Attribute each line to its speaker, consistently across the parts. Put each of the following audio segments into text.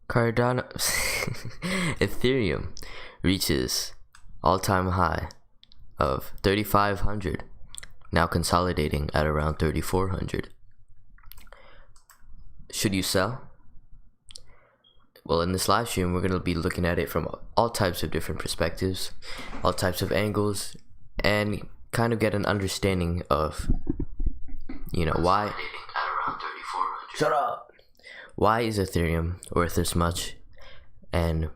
Speaker 1: Cardano Ethereum reaches all-time high of 3,500, now consolidating at around 3,400. Should you sell? Well, in this live stream, we're going to be looking at it from all types of different perspectives, all types of angles, and kind of get an understanding of, why. Shut up! Why is Ethereum worth this much? And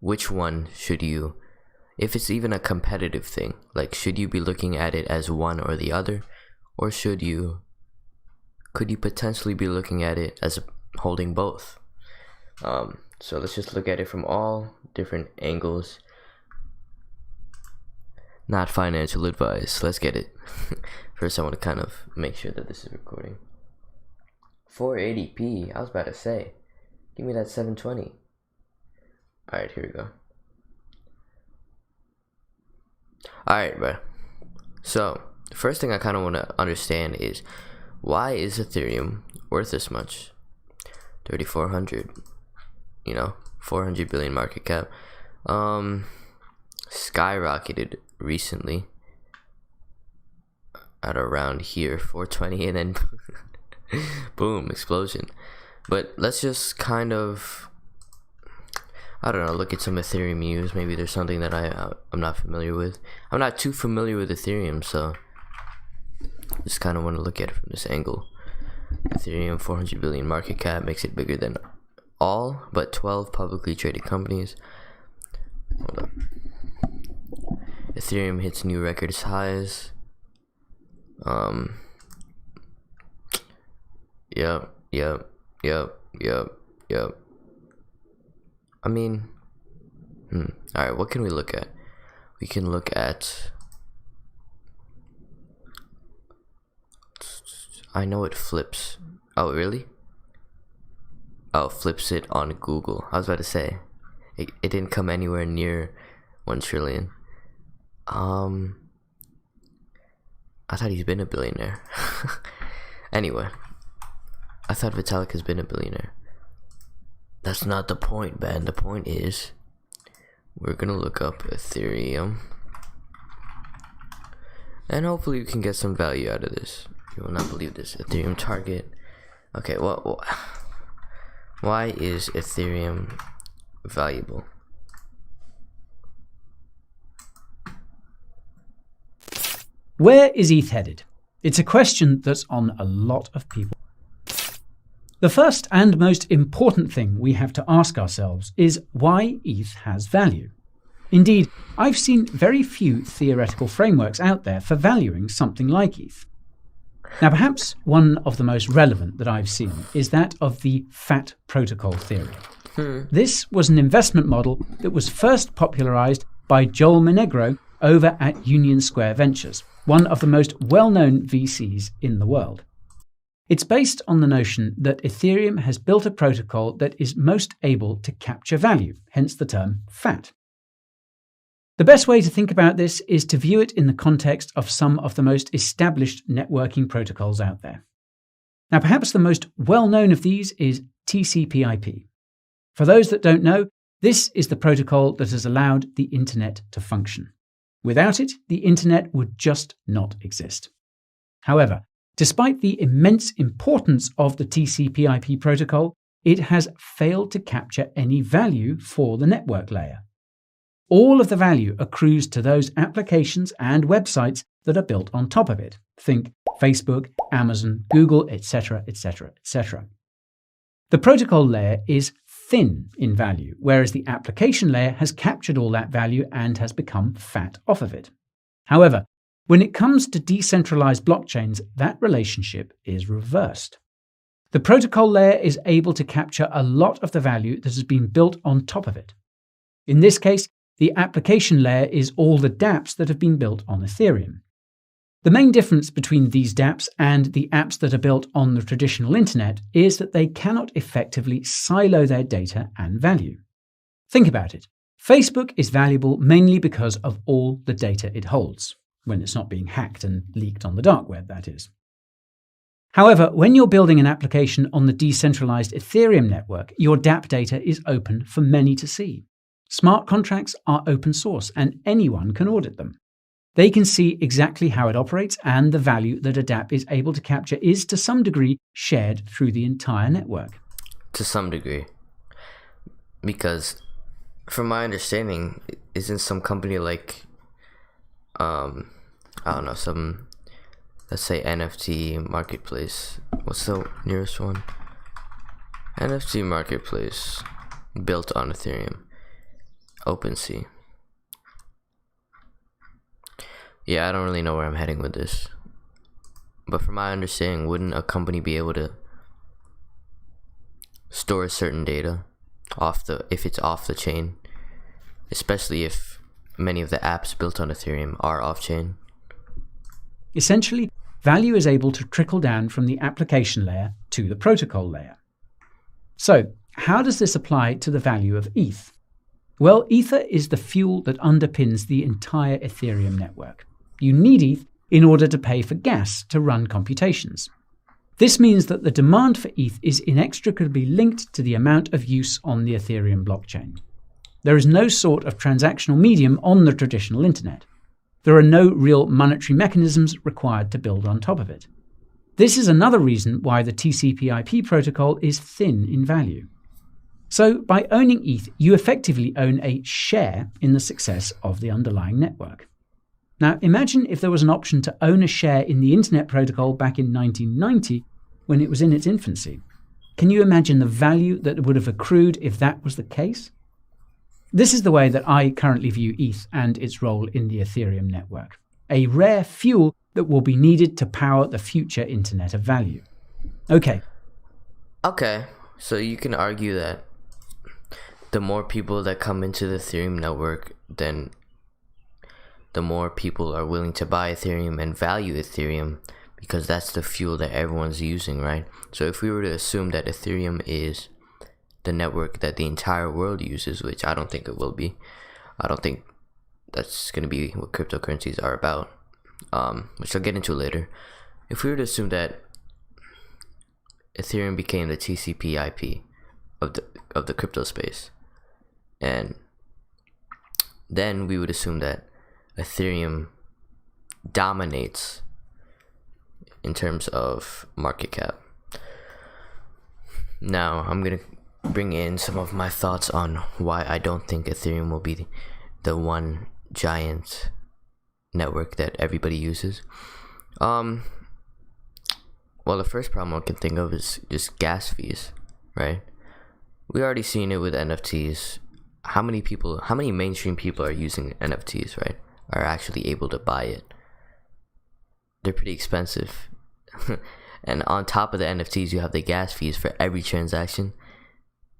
Speaker 1: which one should you, if it's even a competitive thing, like should you be looking at it as one or the other? Or could you potentially be looking at it as holding both? So let's just look at it from all different angles. Not financial advice. Let's get it. First, I want to kind of make sure that this is recording. 480p. I was about to say, give me that 720. All right, here we go. All right, bro. So the first thing I kind of want to understand is, why is Ethereum worth this much? 3,400. 400 billion market cap. Skyrocketed recently at around here, 420, and then boom, explosion. But let's just kind of, look at some Ethereum news. Maybe there's something that I'm not familiar with. I'm not too familiar with Ethereum, so just kind of want to look at it from this angle. Ethereum 400 billion market cap makes it bigger than all but 12 publicly traded companies. Hold up. Ethereum hits new records highs. Yep. I mean, alright, what can we look at? We can look at, I know it flips. Oh, really? Oh, flips it on Google. I was about to say, it didn't come anywhere near 1 trillion. I thought he's been a billionaire. Anyway, I thought Vitalik has been a billionaire. That's not the point, man. The point is, we're gonna look up Ethereum, and hopefully you can get some value out of this. You will not believe this. Ethereum target. Okay, well, why is Ethereum valuable?
Speaker 2: Where is ETH headed? It's a question that's on a lot of people. The first and most important thing we have to ask ourselves is why ETH has value. Indeed, I've seen very few theoretical frameworks out there for valuing something like ETH. Now, perhaps one of the most relevant that I've seen is that of the FAT protocol theory. This was an investment model that was first popularized by Joel Monegro over at Union Square Ventures, one of the most well-known VCs in the world. It's based on the notion that Ethereum has built a protocol that is most able to capture value, hence the term FAT. The best way to think about this is to view it in the context of some of the most established networking protocols out there. Now, perhaps the most well-known of these is TCP/IP. For those that don't know, this is the protocol that has allowed the internet to function. Without it, the internet would just not exist. However, despite the immense importance of the TCP/IP protocol, it has failed to capture any value for the network layer. All of the value accrues to those applications and websites that are built on top of it. Think Facebook, Amazon, Google, etc., etc., etc. The protocol layer is thin in value, whereas the application layer has captured all that value and has become fat off of it. However, when it comes to decentralized blockchains, that relationship is reversed. The protocol layer is able to capture a lot of the value that has been built on top of it. In this case, the application layer is all the dApps that have been built on Ethereum. The main difference between these dApps and the apps that are built on the traditional internet is that they cannot effectively silo their data and value. Think about it. Facebook is valuable mainly because of all the data it holds, when it's not being hacked and leaked on the dark web, that is. However, when you're building an application on the decentralized Ethereum network, your dApp data is open for many to see. Smart contracts are open source and anyone can audit them. They can see exactly how it operates, and the value that a dApp is able to capture is to some degree shared through the entire network.
Speaker 1: To some degree. Because from my understanding, isn't some company like I don't know, some, let's say, NFT marketplace. What's the nearest one? NFT marketplace built on Ethereum. OpenSea. Yeah, I don't really know where I'm heading with this. But from my understanding, wouldn't a company be able to store certain data if it's off the chain? Especially if many of the apps built on Ethereum are off-chain.
Speaker 2: Essentially, value is able to trickle down from the application layer to the protocol layer. So, how does this apply to the value of ETH? Well, Ether is the fuel that underpins the entire Ethereum network. You need ETH in order to pay for gas to run computations. This means that the demand for ETH is inextricably linked to the amount of use on the Ethereum blockchain. There is no sort of transactional medium on the traditional internet. There are no real monetary mechanisms required to build on top of it. This is another reason why the TCP/IP protocol is thin in value. So, by owning ETH, you effectively own a share in the success of the underlying network. Now, imagine if there was an option to own a share in the Internet Protocol back in 1990 when it was in its infancy. Can you imagine the value that would have accrued if that was the case? This is the way that I currently view ETH and its role in the Ethereum network. A rare fuel that will be needed to power the future Internet of Value. Okay,
Speaker 1: so you can argue that the more people that come into the Ethereum network, then the more people are willing to buy Ethereum and value Ethereum, because that's the fuel that everyone's using, right? So if we were to assume that Ethereum is the network that the entire world uses, which I don't think it will be, I don't think that's going to be what cryptocurrencies are about, which I'll get into later. If we were to assume that Ethereum became the TCP/IP of the crypto space, and then we would assume that Ethereum dominates in terms of market cap. Now, I'm going to bring in some of my thoughts on why I don't think Ethereum will be the one giant network that everybody uses. Well, the first problem I can think of is just gas fees, right? We already seen it with NFTs. How many mainstream people are using NFTs, right? Are actually able to buy it. They're pretty expensive. And on top of the NFTs, you have the gas fees for every transaction.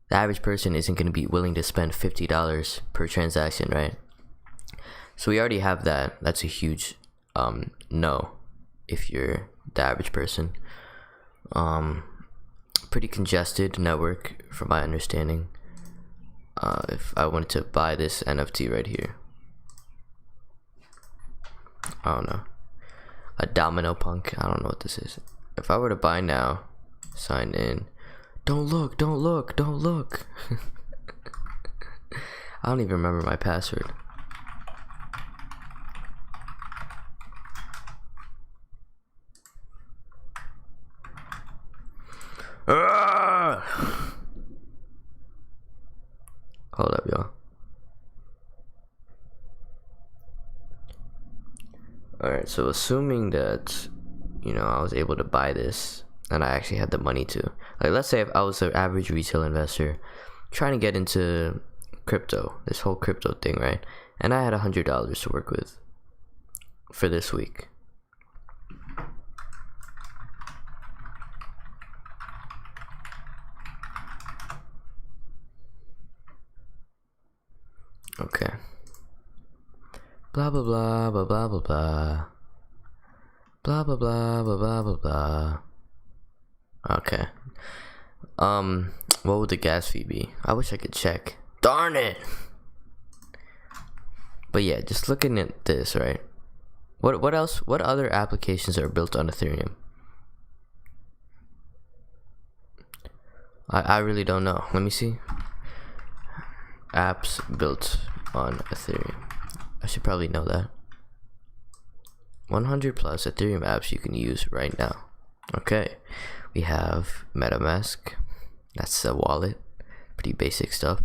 Speaker 1: The average person isn't going to be willing to spend $50 per transaction, right? So we already have that. That's a huge no if you're the average person. Pretty congested network from my understanding. If I wanted to buy this NFT right here, I don't know, a domino punk, I don't know what this is. If I were to buy now, sign in, don't look I don't even remember my password. Hold up, y'all. Alright, so assuming that, I was able to buy this and I actually had the money to, like, let's say if I was an average retail investor trying to get into crypto, this whole crypto thing, right? And I had $100 to work with for this week. Okay. Blah blah blah blah blah blah blah. Blah blah blah blah blah blah blah. Okay. What would the gas fee be? I wish I could check. Darn it! But yeah, just looking at this, right? What else? What other applications are built on Ethereum? I really don't know. Let me see. Apps built on Ethereum. I should probably know that. 100 plus Ethereum apps you can use right now. Okay, we have MetaMask. That's a wallet. Pretty basic stuff.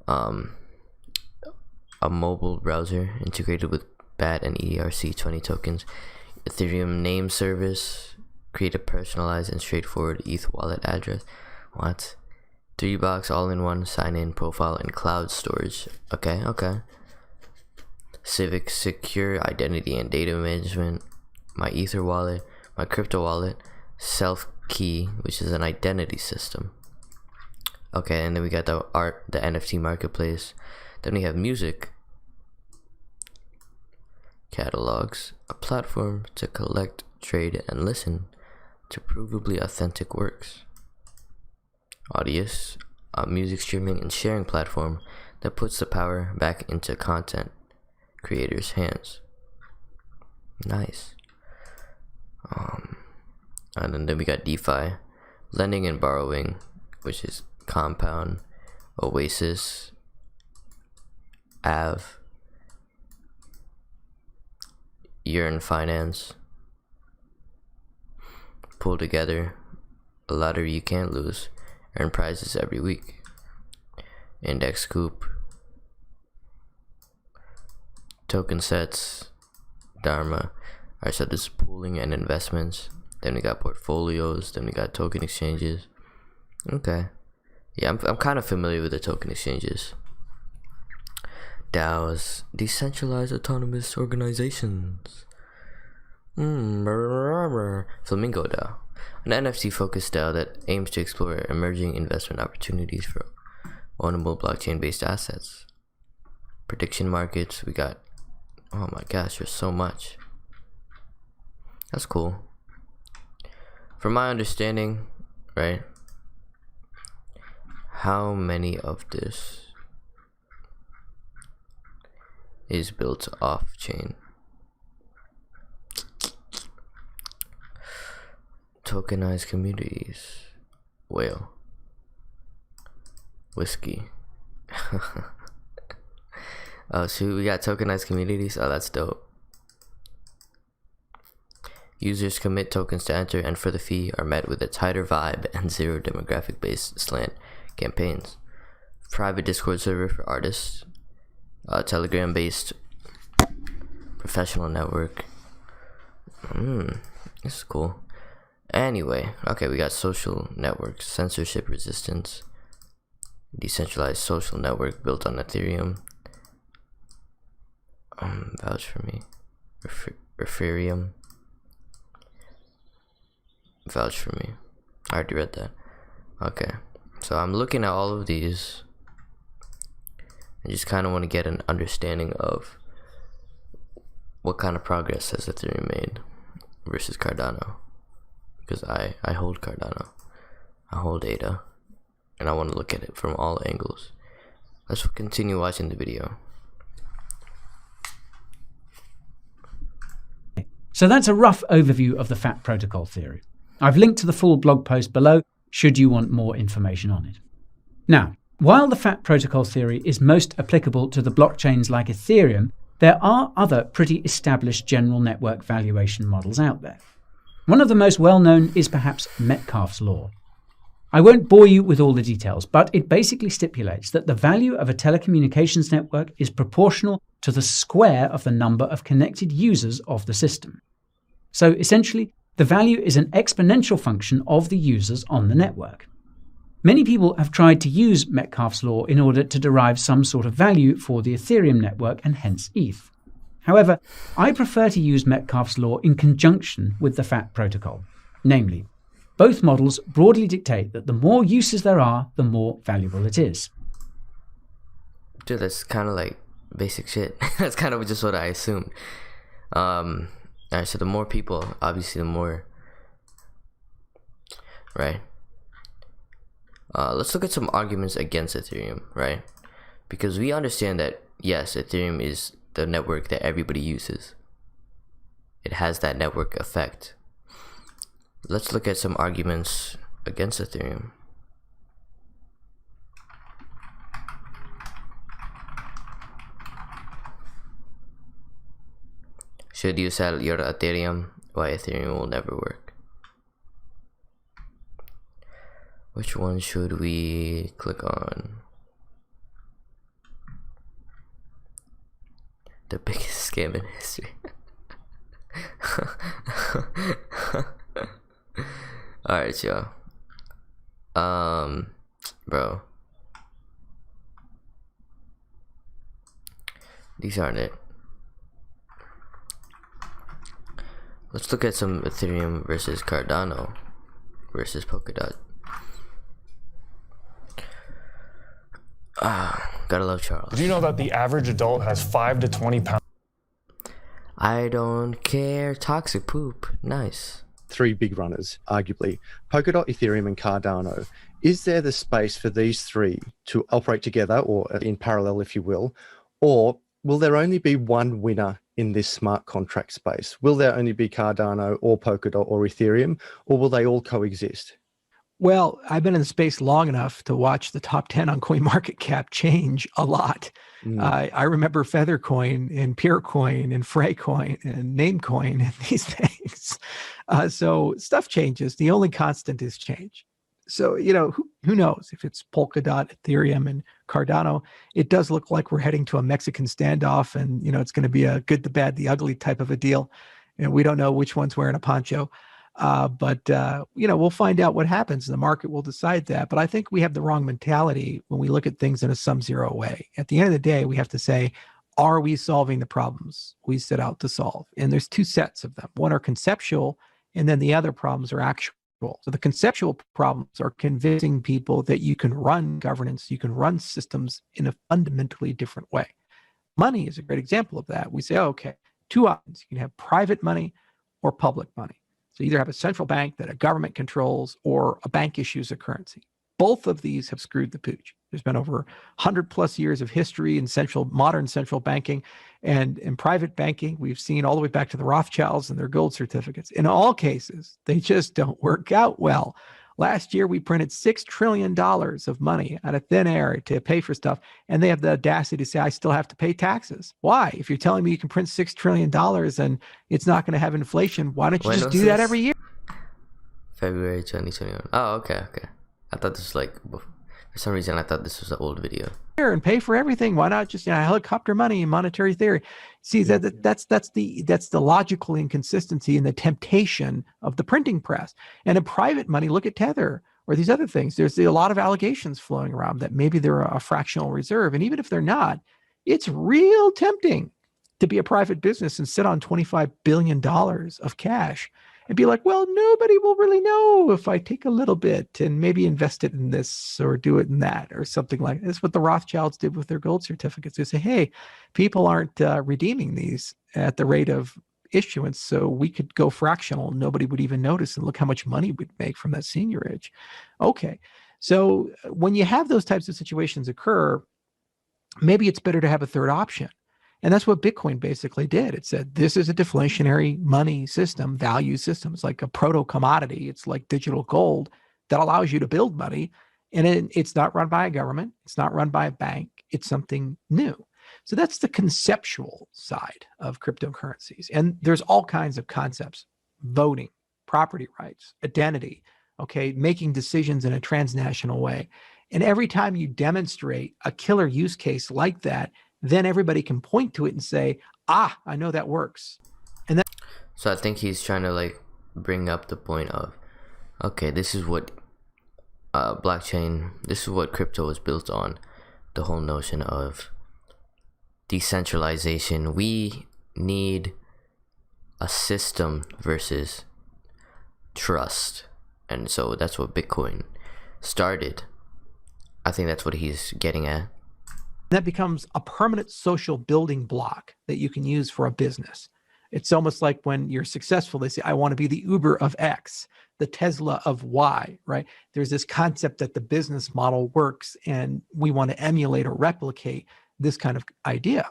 Speaker 1: A mobile browser integrated with BAT and ERC20 tokens. Ethereum name service. Create a personalized and straightforward ETH wallet address. What? 3-box all-in-one sign-in profile and cloud storage. Okay. Civic secure identity and data management. My Ether wallet. My crypto wallet. Self key, which is an identity system. Okay, and then we got the art, the NFT marketplace. Then we have music. Catalogs, a platform to collect, trade, and listen to provably authentic works. Audius, a music streaming and sharing platform that puts the power back into content creators' hands. Nice. And then we got DeFi, lending and borrowing, which is Compound, Oasis, Av, Yearn Finance, Pull Together, a lottery you can't lose, earn prizes every week, Index Coop, Token Sets, Dharma. Alright, so this is pooling and investments. Then we got portfolios. Then we got token exchanges. Okay, yeah, I'm kind of familiar with the token exchanges. DAOs, decentralized autonomous organizations. Flamingo DAO, an NFT-focused DAO that aims to explore emerging investment opportunities for ownable blockchain-based assets. Prediction markets, we got, oh my gosh, there's so much. That's cool. From my understanding, right, how many of this is built off-chain? Tokenized communities. Whale. Whiskey. Oh, so we got tokenized communities. Oh, that's dope. Users commit tokens to enter, and for the fee are met with a tighter vibe and zero demographic-based slant campaigns. Private Discord server for artists. Telegram-based professional network. This is cool. Anyway, okay, we got social networks, censorship resistance, decentralized social network built on Ethereum. Vouch for me. Ethereum. Vouch for me. I already read that. Okay, so I'm looking at all of these. I just kind of want to get an understanding of what kind of progress has Ethereum made versus Cardano, because I hold Cardano, I hold ADA, and I want to look at it from all angles. Let's continue watching the video.
Speaker 2: So that's a rough overview of the FAT protocol theory. I've linked to the full blog post below should you want more information on it. Now, while the FAT protocol theory is most applicable to the blockchains like Ethereum, there are other pretty established general network valuation models out there. One of the most well-known is perhaps Metcalfe's law. I won't bore you with all the details, but it basically stipulates that the value of a telecommunications network is proportional to the square of the number of connected users of the system. So essentially, the value is an exponential function of the users on the network. Many people have tried to use Metcalfe's law in order to derive some sort of value for the Ethereum network and hence ETH. However, I prefer to use Metcalfe's law in conjunction with the FAT protocol. Namely, both models broadly dictate that the more uses there are, the more valuable it is.
Speaker 1: Dude, that's kind of like basic shit. That's kind of just what I assumed. Alright, so the more people, obviously the more, right? Let's look at some arguments against Ethereum, right? Because we understand that, yes, Ethereum is the network that everybody uses. It has that network effect. Let's look at some arguments against Ethereum. Should you sell your Ethereum? Why Ethereum will never work. Which one should we click on? The biggest scam in history. Alright, y'all. Bro. These aren't it. Let's look at some Ethereum versus Cardano versus Polkadot. Gotta love Charles.
Speaker 3: Did you know that the average adult has 5 to 20 pounds?
Speaker 1: I don't care. Toxic poop. Nice.
Speaker 4: Three big runners, arguably, Polkadot, Ethereum, and Cardano. Is there the space for these three to operate together, or in parallel, if you will, or will there only be one winner in this smart contract space? Will there only be Cardano or Polkadot or Ethereum, or will they all coexist?
Speaker 5: Well, I've been in the space long enough to watch the top 10 on CoinMarketCap change a lot. I remember Feathercoin and Purecoin and Freycoin and Namecoin and these things. So stuff changes. The only constant is change. So, you know, who knows if it's Polkadot, Ethereum, and Cardano. It does look like we're heading to a Mexican standoff, and, you know, it's going to be a good, the bad, the ugly type of a deal. And we don't know which one's wearing a poncho. But you know, we'll find out what happens. The market will decide that. But I think we have the wrong mentality when we look at things in a sum-zero way. At the end of the day, we have to say, are we solving the problems we set out to solve? And there's two sets of them. One are conceptual, and then the other problems are actual. So the conceptual problems are convincing people that you can run governance, you can run systems in a fundamentally different way. Money is a great example of that. We say, oh, okay, two options. You can have private money or public money. So either have a central bank that a government controls or a bank issues a currency. Both of these have screwed the pooch. There's been over 100 plus years of history in modern central banking, and in private banking, we've seen all the way back to the Rothschilds and their gold certificates. In all cases, they just don't work out well. Last year, we printed $6 trillion of money out of thin air to pay for stuff, and they have the audacity to say, I still have to pay taxes. Why? If you're telling me you can print $6 trillion and it's not going to have inflation, why don't you just do that every year?
Speaker 1: February 2021. Oh, okay. I thought this was like, for some reason, I thought this was an old video.
Speaker 5: And pay for everything. Why not just, you know, helicopter money and monetary theory? See, that's the logical inconsistency and the temptation of the printing press. And in private money, look at Tether or these other things. There's a lot of allegations flowing around that maybe they're a fractional reserve. And even if they're not, it's real tempting to be a private business and sit on $25 billion of cash and be like, well, nobody will really know if I take a little bit and maybe invest it in this or do it in that or something like that. That's what the Rothschilds did with their gold certificates. They say, hey, people aren't redeeming these at the rate of issuance, so we could go fractional. Nobody would even notice, and look how much money we'd make from that seigniorage. Okay, so when you have those types of situations occur, maybe it's better to have a third option. And that's what Bitcoin basically did. It said, this is a deflationary money system, value system. It's like a proto commodity. It's like digital gold that allows you to build money. And it's not run by a government. It's not run by a bank. It's something new. So that's the conceptual side of cryptocurrencies. And there's all kinds of concepts: voting, property rights, identity, okay, making decisions in a transnational way. And every time you demonstrate a killer use case like that, then everybody can point to it and say, I know that works. And that.
Speaker 1: So I think he's trying to like bring up the point of, okay, this is what blockchain, this is what crypto is built on. The whole notion of decentralization. We need a system versus trust. And so that's what Bitcoin started. I think that's what he's getting at.
Speaker 5: That becomes a permanent social building block that you can use for a business. It's almost like when you're successful, they say, I want to be the Uber of X, the Tesla of Y, right? There's this concept that the business model works and we want to emulate or replicate this kind of idea.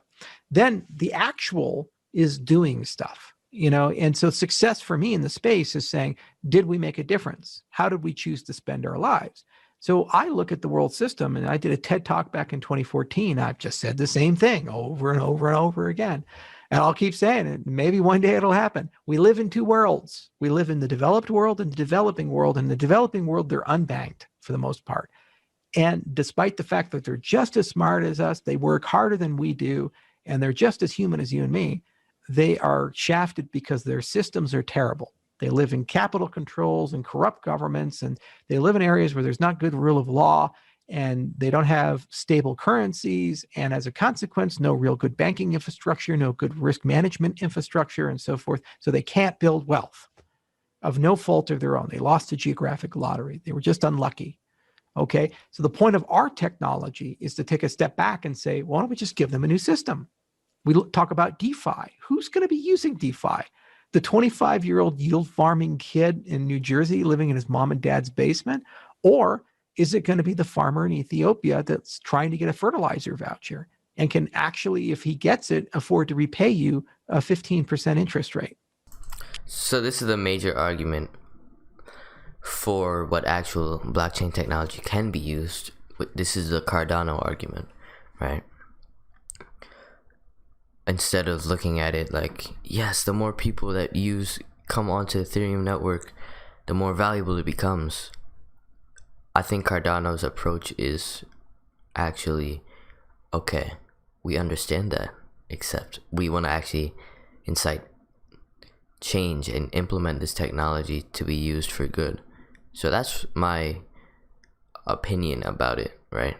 Speaker 5: Then the actual is doing stuff, you know? And so success for me in the space is saying, did we make a difference? How did we choose to spend our lives? So I look at the world system, and I did a TED Talk back in 2014. I've just said the same thing over and over and over again. And I'll keep saying it. Maybe one day it'll happen. We live in two worlds. We live in the developed world and the developing world. In the developing world, they're unbanked for the most part. And despite the fact that they're just as smart as us, they work harder than we do, and they're just as human as you and me, they are shafted because their systems are terrible. They live in capital controls and corrupt governments, and they live in areas where there's not good rule of law, and they don't have stable currencies. And as a consequence, no real good banking infrastructure, no good risk management infrastructure, and so forth. So they can't build wealth of no fault of their own. They lost the geographic lottery. They were just unlucky. Okay, so the point of our technology is to take a step back and say, why don't we just give them a new system? We talk about DeFi. Who's going to be using DeFi? The 25-year-old yield farming kid in New Jersey living in his mom and dad's basement? Or is it going to be the farmer in Ethiopia that's trying to get a fertilizer voucher and can actually, if he gets it, afford to repay you a 15% interest rate?
Speaker 1: So this is a major argument for what actual blockchain technology can be used. This is the Cardano argument, right? Instead of looking at it like, yes, the more people that come onto the Ethereum network, the more valuable it becomes. I think Cardano's approach is actually, okay, we understand that, except we want to actually incite change and implement this technology to be used for good. So that's my opinion about it, right?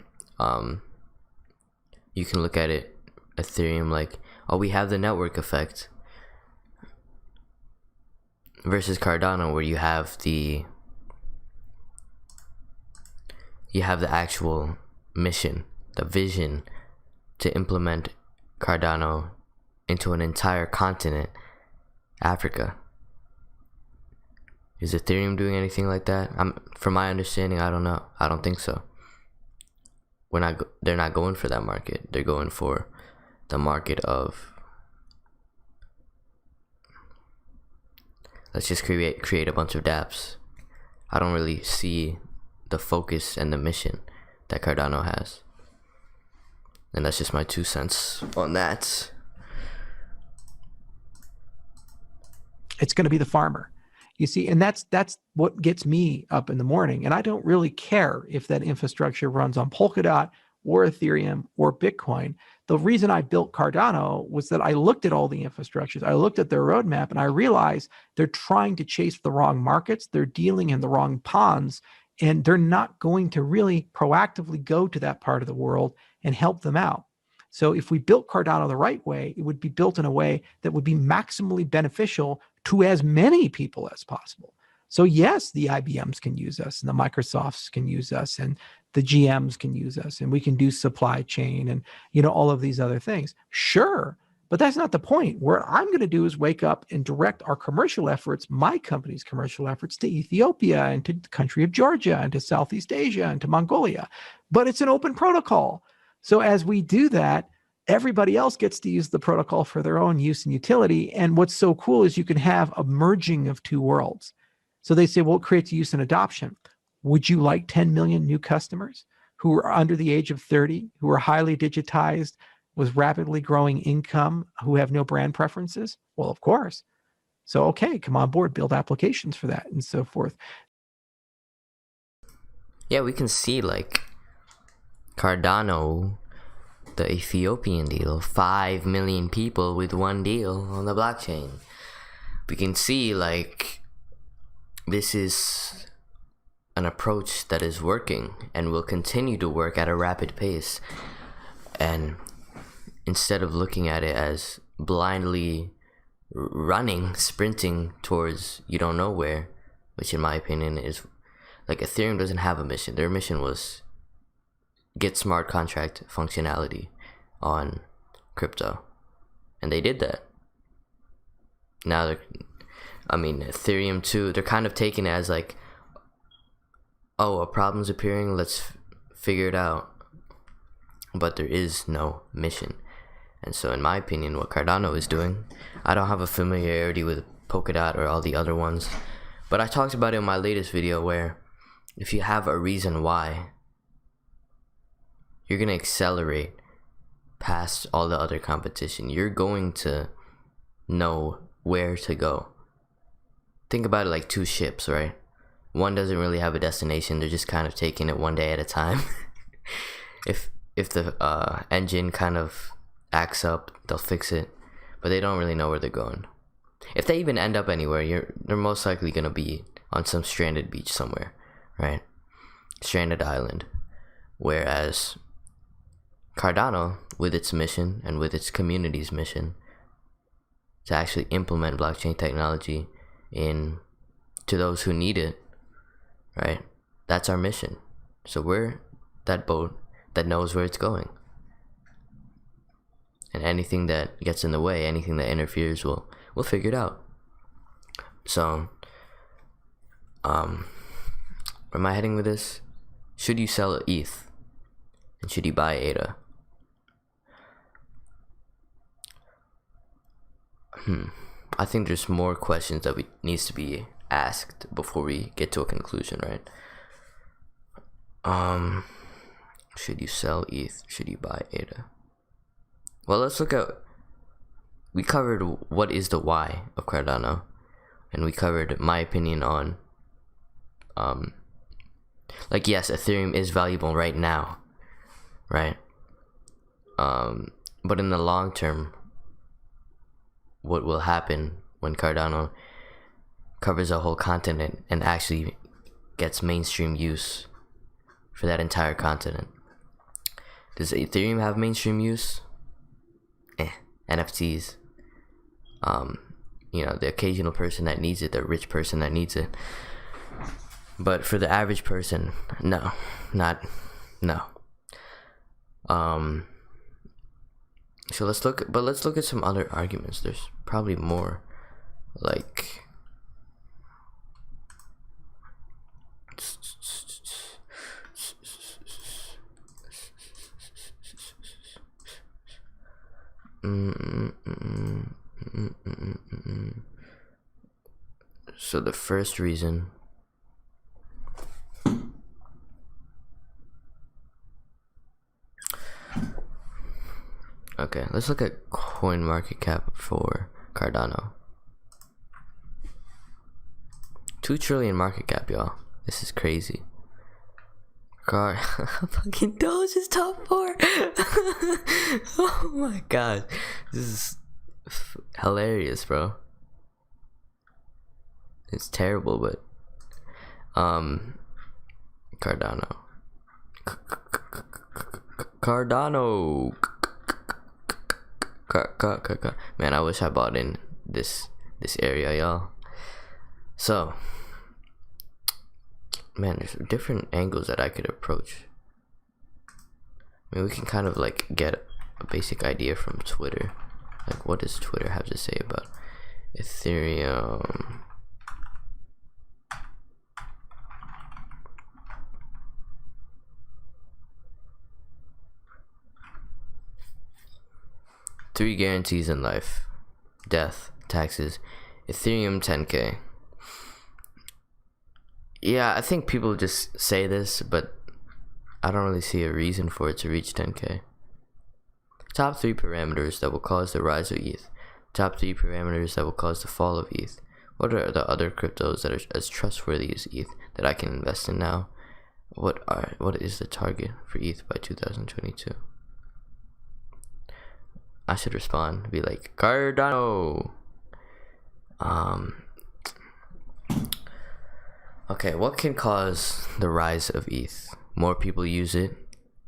Speaker 1: You can look at it, Ethereum, like, oh, we have the network effect, versus Cardano, where you have the actual mission, the vision to implement Cardano into an entire continent, Africa. Is Ethereum doing anything like that? From my understanding, I don't know. I don't think so. They're not going for that market. They're going for the market of, let's just create a bunch of dApps. I don't really see the focus and the mission that Cardano has. And that's just my 2 cents on that.
Speaker 5: It's going to be the farmer. You see, and that's what gets me up in the morning. And I don't really care if that infrastructure runs on Polkadot or Ethereum or Bitcoin. The reason I built Cardano was that I looked at all the infrastructures. I looked at their roadmap and I realized they're trying to chase the wrong markets. They're dealing in the wrong ponds, and they're not going to really proactively go to that part of the world and help them out. So if we built Cardano the right way, it would be built in a way that would be maximally beneficial to as many people as possible. So yes, the IBMs can use us, and the Microsofts can use us, and the GMs can use us, and we can do supply chain and, all of these other things. Sure, but that's not the point. What I'm going to do is wake up and direct our commercial efforts, my company's commercial efforts, to Ethiopia and to the country of Georgia and to Southeast Asia and to Mongolia. But it's an open protocol. So as we do that, everybody else gets to use the protocol for their own use and utility. And what's so cool is you can have a merging of two worlds. So they say, well, it creates use and adoption. Would you like 10 million new customers who are under the age of 30, who are highly digitized, with rapidly growing income, who have no brand preferences? Well, of course. So, okay, come on board, build applications for that and so forth.
Speaker 1: Yeah, we can see like Cardano, the Ethiopian deal, 5 million people with one deal on the blockchain. We can see like this is an approach that is working and will continue to work at a rapid pace. And instead of looking at it as blindly sprinting towards you don't know where, which in my opinion is like, Ethereum doesn't have a mission. Their mission was get smart contract functionality on crypto, and they did that. Now Ethereum too, they're kind of taking it as like, oh, a problem's appearing, let's figure it out. But there is no mission. And so in my opinion, what Cardano is doing, I don't have a familiarity with Polkadot or all the other ones, but I talked about it in my latest video, where if you have a reason why, you're going to accelerate past all the other competition. You're going to know where to go. Think about it like two ships, right? One doesn't really have a destination. They're just kind of taking it one day at a time. if the engine kind of acts up, they'll fix it, but they don't really know where they're going. If they even end up anywhere, they're most likely gonna be on some stranded beach somewhere, right? Stranded island. Whereas Cardano, with its mission and with its community's mission to actually implement blockchain technology to those who need it, right? That's our mission. So we're that boat that knows where it's going. And anything that gets in the way, anything that interferes, we'll figure it out. So, where am I heading with this? Should you sell ETH? And should you buy ADA? I think there's more questions that needs to be asked before we get to a conclusion, right? Should you sell ETH? Should you buy ADA? Well, let's look at. We covered what is the why of Cardano, and we covered my opinion on. Like, yes, Ethereum is valuable right now, right? But in the long term, what will happen when Cardano covers a whole continent and actually gets mainstream use for that entire continent? Does Ethereum have mainstream use? NFTs. The occasional person that needs it, the rich person that needs it. But for the average person, no. So let's look at some other arguments. There's probably more, like so the first reason. Okay, let's look at coin market cap for Cardano. 2 trillion market cap, y'all. This is crazy. Fucking Doge is top 4. Oh my god, this is hilarious, bro. It's terrible, but Cardano. Man, I wish I bought in this area, y'all. So, man, there's different angles that I could approach. I mean, we can kind of like get a basic idea from Twitter. Like, what does Twitter have to say about Ethereum? Three guarantees in life: death, taxes. Ethereum 10K. Yeah, I think people just say this, but I don't really see a reason for it to reach 10K. Top 3 parameters that will cause the rise of ETH. Top 3 parameters that will cause the fall of ETH. What are the other cryptos that are as trustworthy as ETH that I can invest in now? What is the target for ETH by 2022? I should respond, be like, Cardano. Okay, what can cause the rise of ETH? More people use it,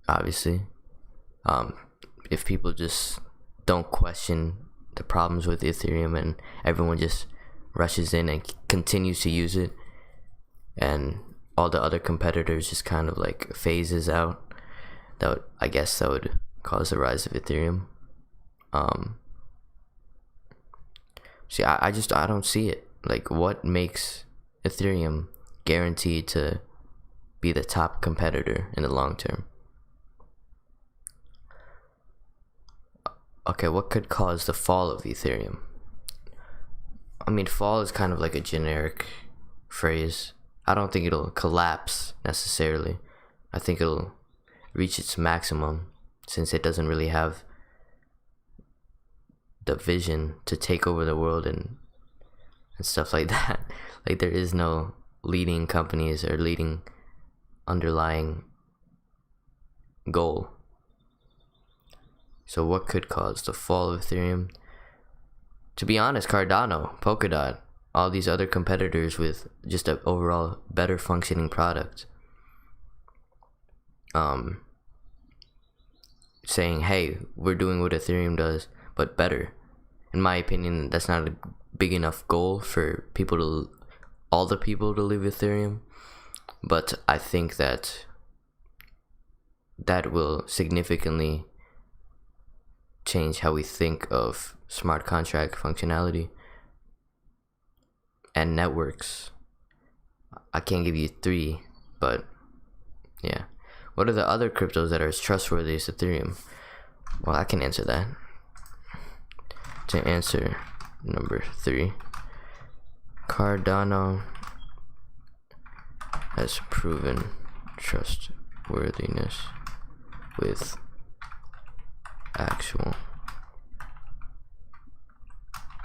Speaker 1: obviously. If people just don't question the problems with Ethereum and everyone just rushes in and continues to use it, and all the other competitors just kind of like phases out, I guess that would cause the rise of Ethereum. See, I don't see it. Like, what makes Ethereum guaranteed to be the top competitor in the long term? Okay, what could cause the fall of Ethereum? I mean, fall is kind of like a generic phrase. I don't think it'll collapse necessarily. I think it'll reach its maximum, since it doesn't really have the vision to take over the world and stuff like that. Like, there is no leading companies or leading underlying goal. So what could cause the fall of Ethereum? To be honest, Cardano, Polkadot, all these other competitors with just an overall better functioning product, saying, hey, we're doing what Ethereum does, but better. In my opinion, that's not a big enough goal for all the people to leave Ethereum. But I think that will significantly change how we think of smart contract functionality and networks. I can't give you 3, but yeah. What are the other cryptos that are as trustworthy as Ethereum? Well, I can answer that. To answer number 3, Cardano has proven trustworthiness with actual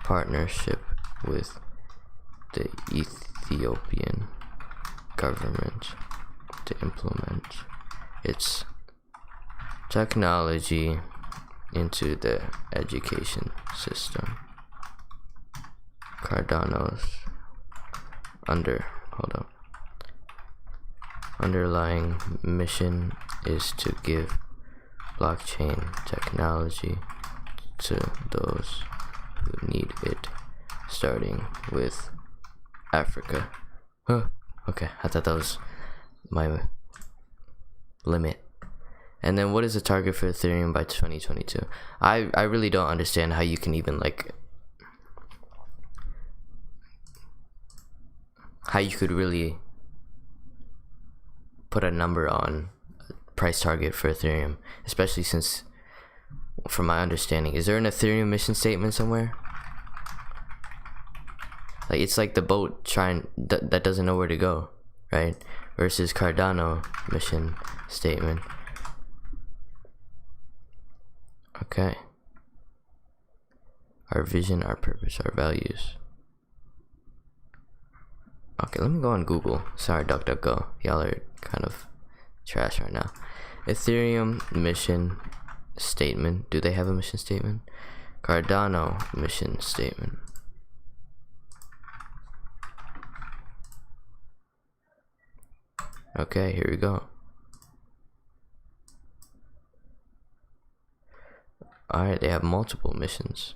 Speaker 1: partnership with the Ethiopian government to implement its technology into the education system. Cardano's underlying mission is to give blockchain technology to those who need it, starting with Africa. Okay, I thought that was my limit. And then what is the target for Ethereum by 2022? I really don't understand how you can even how you could really put a number on a price target for Ethereum, especially since, from my understanding, is there an Ethereum mission statement somewhere? Like, it's like the boat that doesn't know where to go, right? Versus Cardano mission statement. Okay. Our vision, our purpose, our values. Okay, let me go on Google. Sorry, DuckDuckGo. Y'all are kind of trash right now. Ethereum mission statement. Do they have a mission statement? Cardano mission statement. Okay, here we go. Alright, they have multiple missions.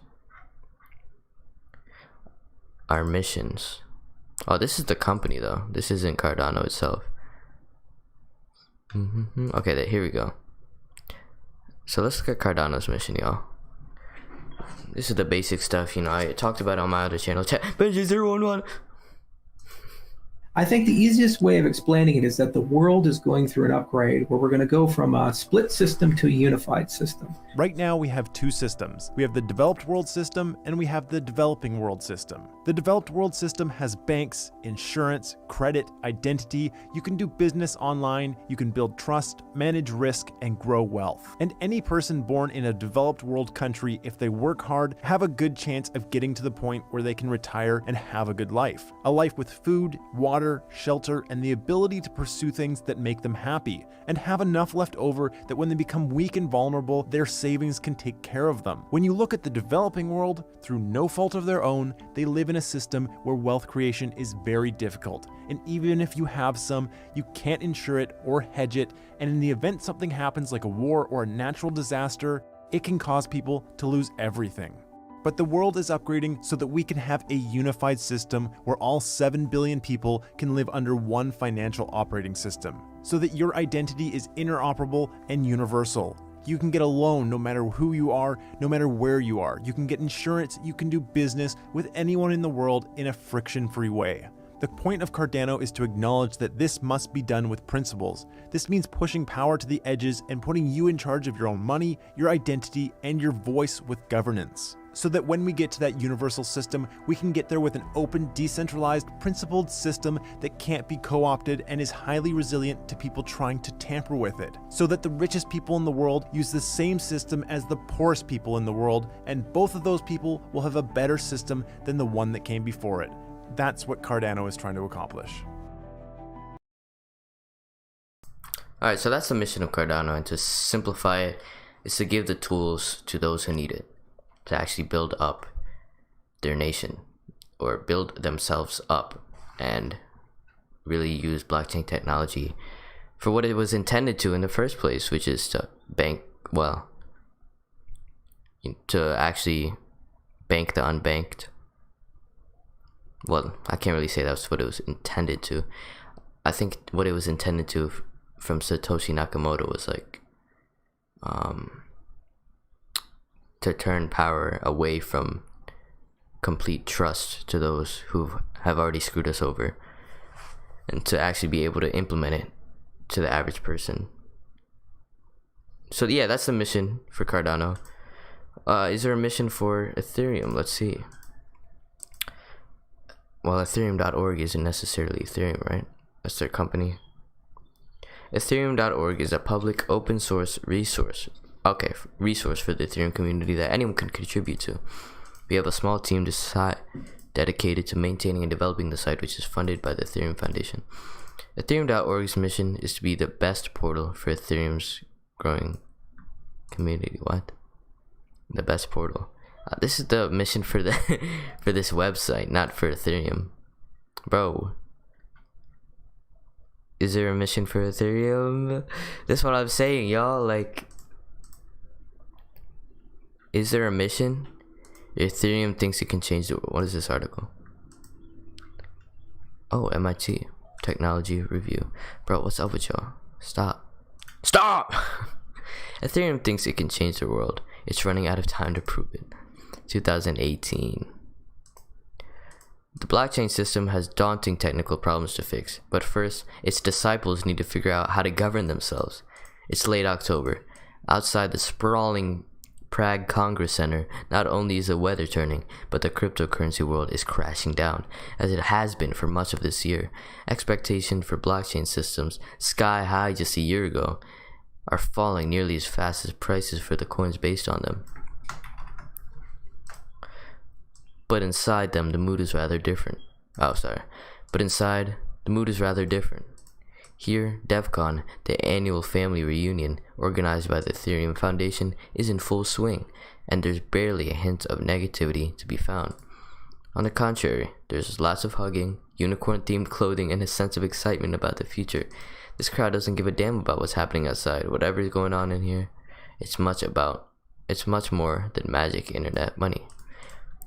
Speaker 1: Our missions. Oh, this is the company though. This isn't Cardano itself. Okay, here we go. So let's look at Cardano's mission, y'all. This is the basic stuff, I talked about it on my other channel. Benji011.
Speaker 6: I think the easiest way of explaining it is that the world is going through an upgrade where we're going to go from a split system to a unified system.
Speaker 7: Right now we have 2 systems. We have the developed world system and we have the developing world system. The developed world system has banks, insurance, credit, identity. You can do business online, you can build trust, manage risk, and grow wealth. And any person born in a developed world country, if they work hard, have a good chance of getting to the point where they can retire and have a good life. A life with food, water, shelter, and the ability to pursue things that make them happy, and have enough left over that when they become weak and vulnerable, their savings can take care of them. When you look at the developing world, through no fault of their own, they live in a system where wealth creation is very difficult. And even if you have some, you can't insure it or hedge it, and in the event something happens like a war or a natural disaster, it can cause people to lose everything. But the world is upgrading so that we can have a unified system where all 7 billion people can live under one financial operating system, so that your identity is interoperable and universal. You can get a loan no matter who you are, no matter where you are. You can get insurance, you can do business with anyone in the world in a friction-free way. The point of Cardano is to acknowledge that this must be done with principles. This means pushing power to the edges and putting you in charge of your own money, your identity, and your voice with governance. so that when we get to that universal system, we can get there with an open, decentralized, principled system that can't be co-opted and is highly resilient to people trying to tamper with it, so that the richest people in the world use the same system as the poorest people in the world, and both of those people will have a better system than the one that came before it. That's what Cardano is trying to accomplish.
Speaker 1: Alright, so that's the mission of Cardano, and to simplify it, is to give the tools to those who need it, to actually build up their nation, or build themselves up, and really use blockchain technology for what it was intended to in the first place, which is to to actually bank the unbanked. Well, I can't really say that's what it was intended to. I think what it was intended to from Satoshi Nakamoto was like to turn power away from complete trust to those who have already screwed us over, and to actually be able to implement it to the average person. So yeah, that's the mission for Cardano. Is there a mission for Ethereum? Let's see. Well, Ethereum.org isn't necessarily Ethereum, right? That's their company. Ethereum.org is a public open source resource for the Ethereum community that anyone can contribute to. We have a small team dedicated to maintaining and developing the site, which is funded by the Ethereum Foundation. Ethereum.org's mission is to be the best portal for Ethereum's growing community. What? The best portal. This is the mission for the for this website, not for Ethereum, bro. Is there a mission for Ethereum? That's what I'm saying, y'all. Like, is there a mission? Ethereum thinks it can change the world. What is this article? Oh, MIT Technology Review. Bro, what's up with y'all? Stop. Ethereum thinks it can change the world. It's running out of time to prove it. 2018. The blockchain system has daunting technical problems to fix, but first, its disciples need to figure out how to govern themselves. It's late October. Outside the sprawling Prague Congress Center, not only is the weather turning, but the cryptocurrency world is crashing down, as it has been for much of this year. Expectations for blockchain systems, sky high just a year ago, are falling nearly as fast as prices for the coins based on them. But inside them, the mood is rather different. Here, DevCon, the annual family reunion organized by the Ethereum Foundation, is in full swing, and there's barely a hint of negativity to be found. On the contrary, there's lots of hugging, unicorn-themed clothing, and a sense of excitement about the future. This crowd doesn't give a damn about what's happening outside. Whatever is going on in here, it's much more than magic internet money.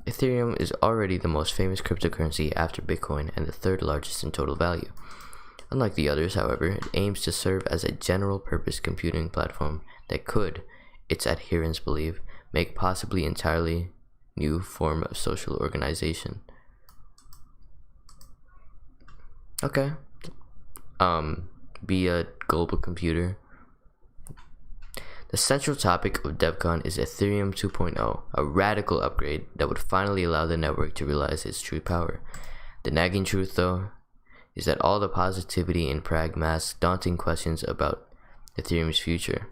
Speaker 1: Ethereum is already the most famous cryptocurrency after Bitcoin and the third largest in total value. Unlike the others, however, it aims to serve as a general-purpose computing platform that could, its adherents believe, make possibly entirely new form of social organization. Okay. Be a global computer. The central topic of DevCon is Ethereum 2.0, a radical upgrade that would finally allow the network to realize its true power. The nagging truth, though, is that all the positivity in Prague masks daunting questions about Ethereum's future.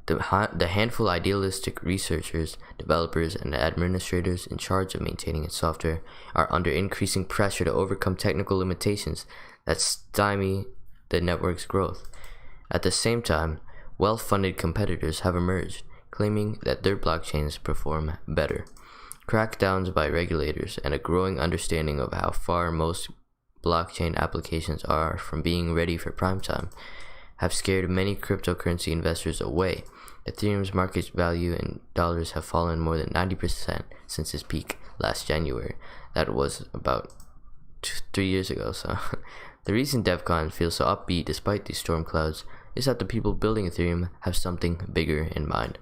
Speaker 1: The handful of idealistic researchers, developers, and administrators in charge of maintaining its software are under increasing pressure to overcome technical limitations that stymie the network's growth. At the same time, well-funded competitors have emerged, claiming that their blockchains perform better. Crackdowns by regulators and a growing understanding of how far most blockchain applications are from being ready for prime time have scared many cryptocurrency investors away. Ethereum's market value in dollars have fallen more than 90% since its peak last January. That was about 3 years ago, so the reason DevCon feels so upbeat despite these storm clouds is that the people building Ethereum have something bigger in mind.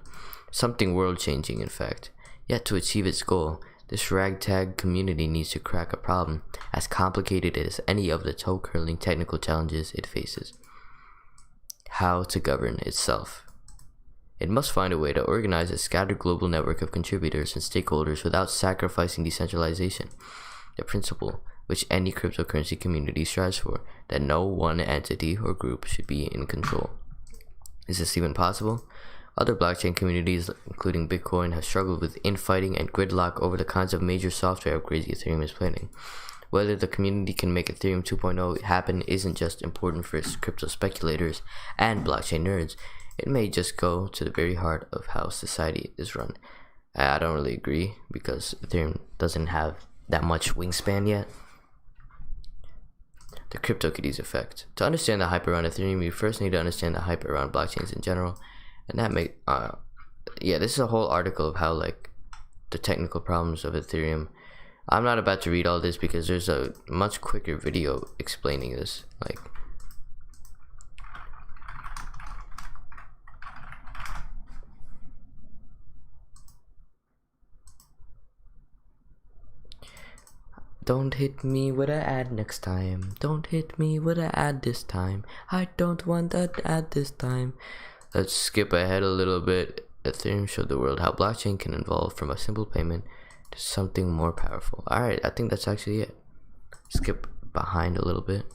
Speaker 1: Something world-changing, in fact. Yet to achieve its goal, this ragtag community needs to crack a problem as complicated as any of the toe-curling technical challenges it faces. How to govern itself. It must find a way to organize a scattered global network of contributors and stakeholders without sacrificing decentralization, the principle which any cryptocurrency community strives for, that no one entity or group should be in control. Is this even possible? Other blockchain communities, including Bitcoin, have struggled with infighting and gridlock over the kinds of major software upgrades Ethereum is planning. Whether the community can make Ethereum 2.0 happen isn't just important for crypto speculators and blockchain nerds. It may just go to the very heart of how society is run. I don't really agree, because Ethereum doesn't have that much wingspan yet. The CryptoKitties effect. To understand the hype around Ethereum, you first need to understand the hype around blockchains in general. And that this is a whole article of how, like, the technical problems of Ethereum. I'm not about to read all this because there's a much quicker video explaining this. Like, don't hit me with an ad next time. Don't hit me with an ad this time. I don't want that ad this time. Let's skip ahead a little bit. Ethereum showed the world how blockchain can evolve from a simple payment to something more powerful. Alright, I think that's actually it. Skip behind a little bit.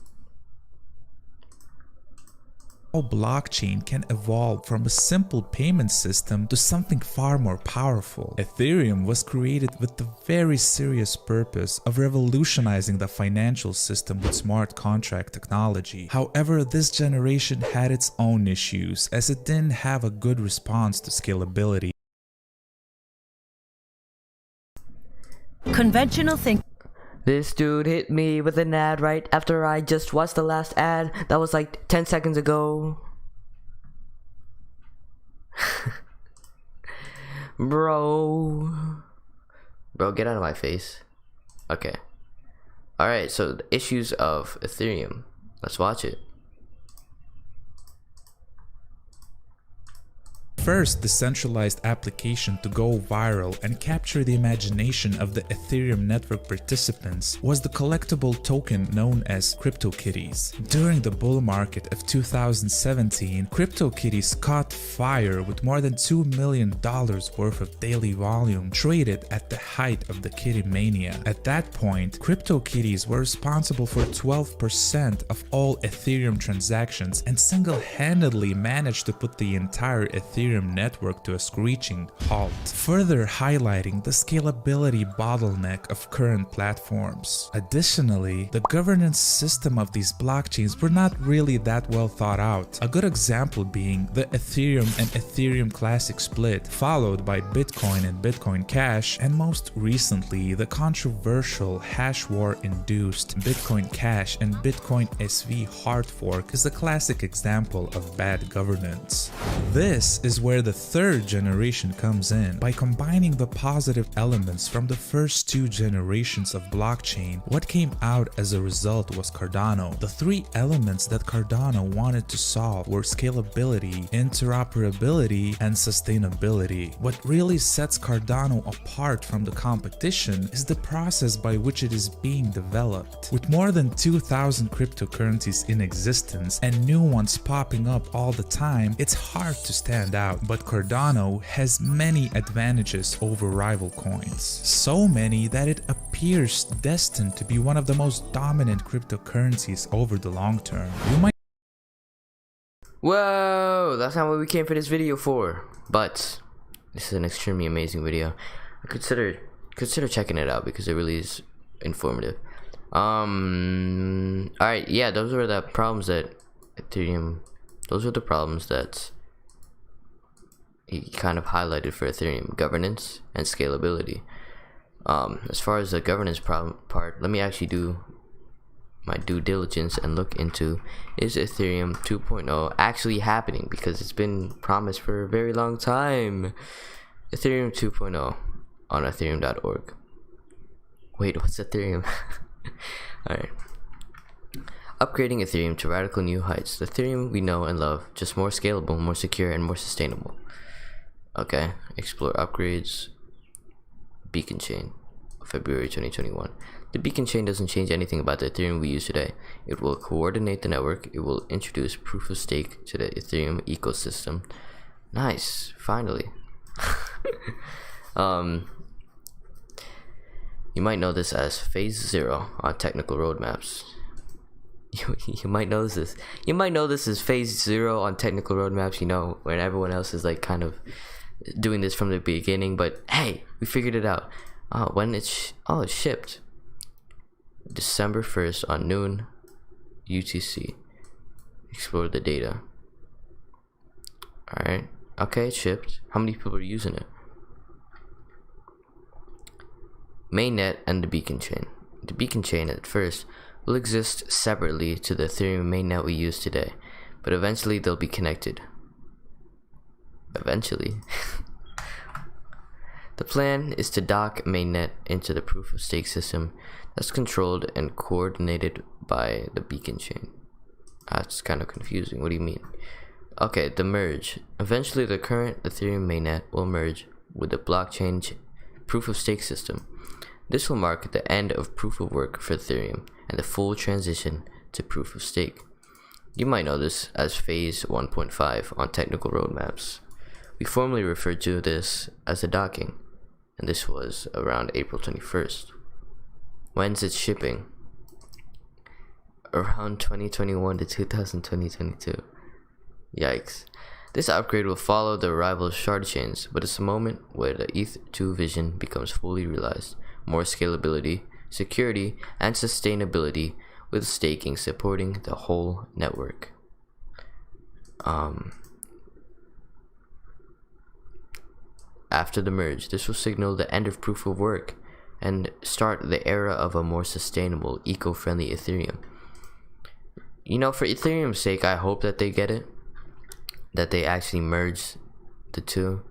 Speaker 8: How blockchain can evolve from a simple payment system to something far more powerful. Ethereum was created with the very serious purpose of revolutionizing the financial system with smart contract technology. However, this generation had its own issues, as it didn't have a good response to scalability.
Speaker 9: Conventional thinking.
Speaker 1: This dude hit me with an ad right after I just watched the last ad. That was like 10 seconds ago. Bro, get out of my face. Okay. Alright, so the issues of Ethereum. Let's watch it.
Speaker 8: First decentralized application to go viral and capture the imagination of the Ethereum network participants was the collectible token known as CryptoKitties. During the bull market of 2017, CryptoKitties caught fire with more than $2 million worth of daily volume traded at the height of the kitty mania. At that point, CryptoKitties were responsible for 12% of all Ethereum transactions and single-handedly managed to put the entire Ethereum network to a screeching halt, further highlighting the scalability bottleneck of current platforms. Additionally, the governance system of these blockchains were not really that well thought out, a good example being the Ethereum and Ethereum Classic split, followed by Bitcoin and Bitcoin Cash, and most recently the controversial hash war-induced Bitcoin Cash and Bitcoin SV hard fork is a classic example of bad governance. This is where the third generation comes in. By combining the positive elements from the first two generations of blockchain, what came out as a result was Cardano. The three elements that Cardano wanted to solve were scalability, interoperability, and sustainability. What really sets Cardano apart from the competition is the process by which it is being developed. With more than 2,000 cryptocurrencies in existence and new ones popping up all the time, it's hard to stand out. But Cardano has many advantages over rival coins. So many that it appears destined to be one of the most dominant cryptocurrencies over the long term.
Speaker 1: Whoa, that's not what we came for this video for. But this is an extremely amazing video. Consider checking it out because it really is informative. Alright, yeah, those were the problems that he kind of highlighted for Ethereum: governance and scalability. As far as the governance part, let me actually do my due diligence and look into, is Ethereum 2.0 actually happening, because it's been promised for a very long time. Ethereum 2.0 on ethereum.org. Wait, what's Ethereum? Alright. Upgrading Ethereum to radical new heights. The Ethereum we know and love, just more scalable, more secure, and more sustainable. Okay, explore upgrades. Beacon chain, February 2021. The beacon chain doesn't change anything about the Ethereum we use today. It will coordinate the network. It will introduce proof of stake to the Ethereum ecosystem. Nice, finally. You might know this as phase 0 on technical roadmaps. You might know this. You might know this as phase 0 on technical roadmaps. You know, when everyone else is like kind of doing this from the beginning. But hey, we figured it out. When it's it's shipped. December 1st on noon, UTC. Explore the data. All right. Okay, it's shipped. How many people are using it? Mainnet and the beacon chain. The beacon chain at first will exist separately to the Ethereum mainnet we use today, but eventually they'll be connected. Eventually. The plan is to dock mainnet into the proof of stake system that's controlled and coordinated by the beacon chain. That's kind of confusing. What do you mean? Okay, the merge. Eventually the current Ethereum mainnet will merge with the blockchain proof of stake system. This will mark the end of proof of work for Ethereum and the full transition to proof of stake. You might know this as phase 1.5 on technical roadmaps. We formerly referred to this as the docking, and this was around April 21st. When's it shipping? Around 2021 to 2022. Yikes. This upgrade will follow the arrival of shard chains, but it's a moment where the ETH2 vision becomes fully realized. More scalability, security, and sustainability with staking supporting the whole network. After the merge, this will signal the end of proof of work and start the era of a more sustainable, eco-friendly Ethereum. You know, for Ethereum's sake, I hope that they get it, that they actually merge the two.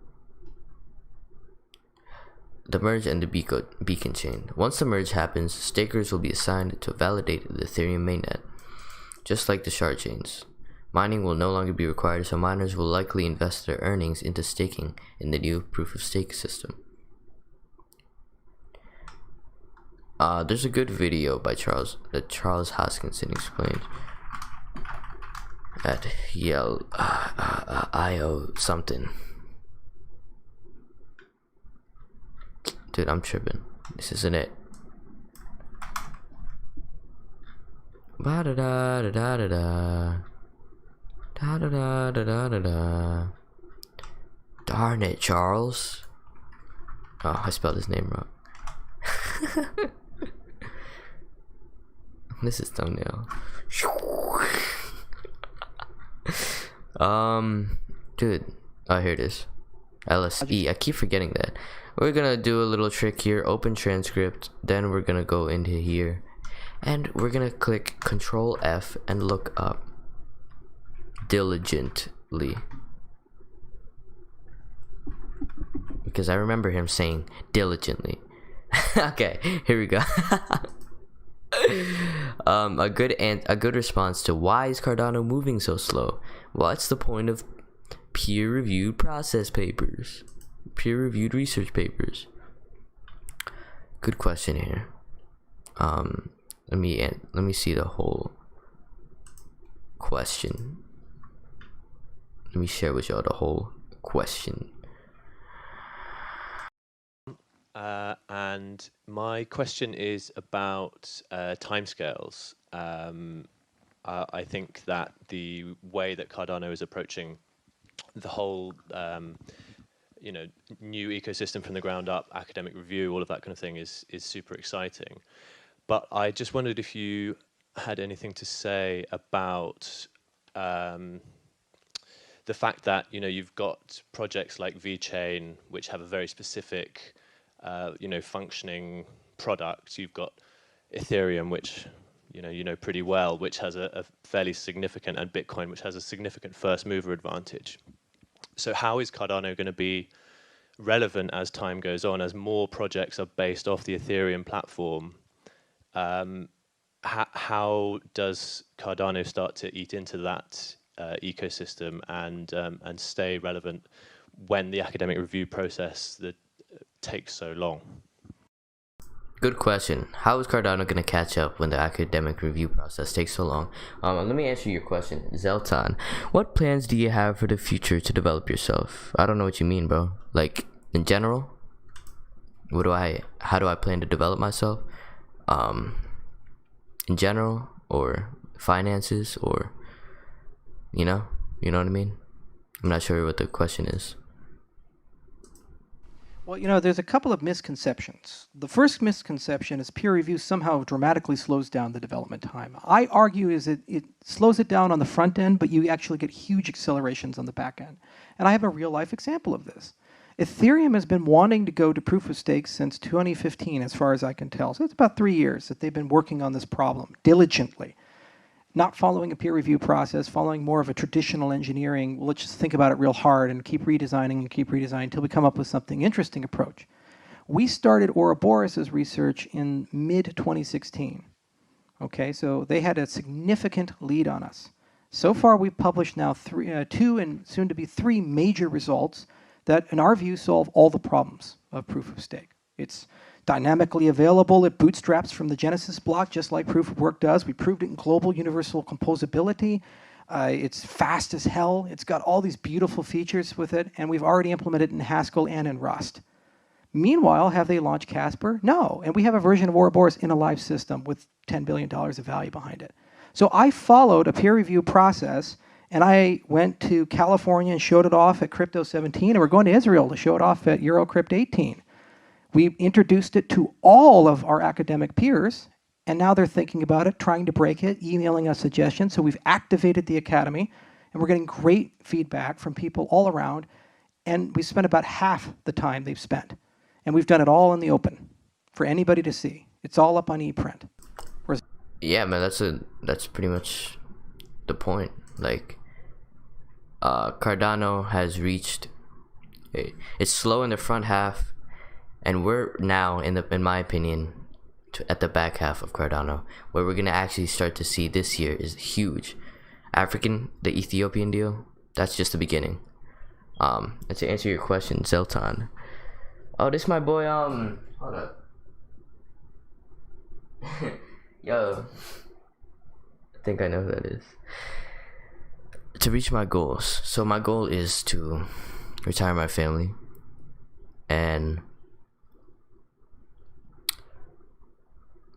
Speaker 1: The merge and the beacon chain. Once the merge happens, stakers will be assigned to validate the Ethereum mainnet, just like the shard chains. Mining will no longer be required, so miners will likely invest their earnings into staking in the new proof of stake system. There's a good video by Charles Hoskinson explained at Yale IO something. Dude, I'm tripping. This isn't it. Ba da da da da da da. Da da da da da da da. Darn it, Charles. Oh, I spelled his name wrong. This is thumbnail. Dude. Oh, here it is. LSE. I keep forgetting that. We're gonna do a little trick here. Open transcript. Then we're gonna go into here, and we're gonna click Control F and look up diligently, because I remember him saying diligently. Okay, here we go. A good response to why is Cardano moving so slow? What's the point of peer-reviewed process papers? Peer-reviewed research papers. Good question here. Let me see the whole question. Let me share with y'all the whole question.
Speaker 9: And my question is about timescales. I think that the way that Cardano is approaching the whole new ecosystem from the ground up, academic review, all of that kind of thing is super exciting. But I just wondered if you had anything to say about the fact that you've got projects like VeChain, which have a very specific functioning product. You've got Ethereum, which you know pretty well, which has a fairly significant, and Bitcoin, which has a significant first mover advantage. So how is Cardano going to be relevant as time goes on, as more projects are based off the Ethereum platform? How does Cardano start to eat into that ecosystem and stay relevant when the academic review process takes so long?
Speaker 1: Good question. How is Cardano going to catch up when the academic review process takes so long? Let me answer your question. Zeltan, what plans do you have for the future to develop yourself? I don't know what you mean, bro. Like, in general? How do I plan to develop myself? In general, or finances, or, you know what I mean? I'm not sure what the question is.
Speaker 10: Well, there's a couple of misconceptions. The first misconception is peer review somehow dramatically slows down the development time. I argue is it slows it down on the front end, but you actually get huge accelerations on the back end. And I have a real life example of this. Ethereum has been wanting to go to proof of stake since 2015, as far as I can tell. So it's about 3 years that they've been working on this problem diligently. Not following a peer review process, following more of a traditional engineering, let's just think about it real hard and keep redesigning until we come up with something interesting approach. We started Ouroboros' research in mid-2016. Okay, so they had a significant lead on us. So far, we've published now 2 and soon to be 3 major results that, in our view, solve all the problems of proof of stake. It's dynamically available. It bootstraps from the Genesis block, just like proof of work does. We proved it in global universal composability. It's fast as hell. It's got all these beautiful features with it, and we've already implemented it in Haskell and in Rust. Meanwhile, have they launched Casper? No. And we have a version of Ouroboros in a live system with $10 billion of value behind it. So I followed a peer review process, and I went to California and showed it off at Crypto 17, and we're going to Israel to show it off at Eurocrypt 18. We introduced it to all of our academic peers, and now they're thinking about it, trying to break it, emailing us suggestions. So we've activated the academy, and we're getting great feedback from people all around, and we spent about half the time they've spent. And we've done it all in the open for anybody to see. It's all up on ePrint.
Speaker 1: Yeah, man, that's pretty much the point. Like, Cardano has reached, it's slow in the front half, and we're now, in my opinion, at the back half of Cardano, where we're going to actually start to see this year is huge. The Ethiopian deal, that's just the beginning. And to answer your question, Zeltan. Oh, this my boy, hold up. Yo. I think I know who that is. To reach my goals. So my goal is to retire my family. And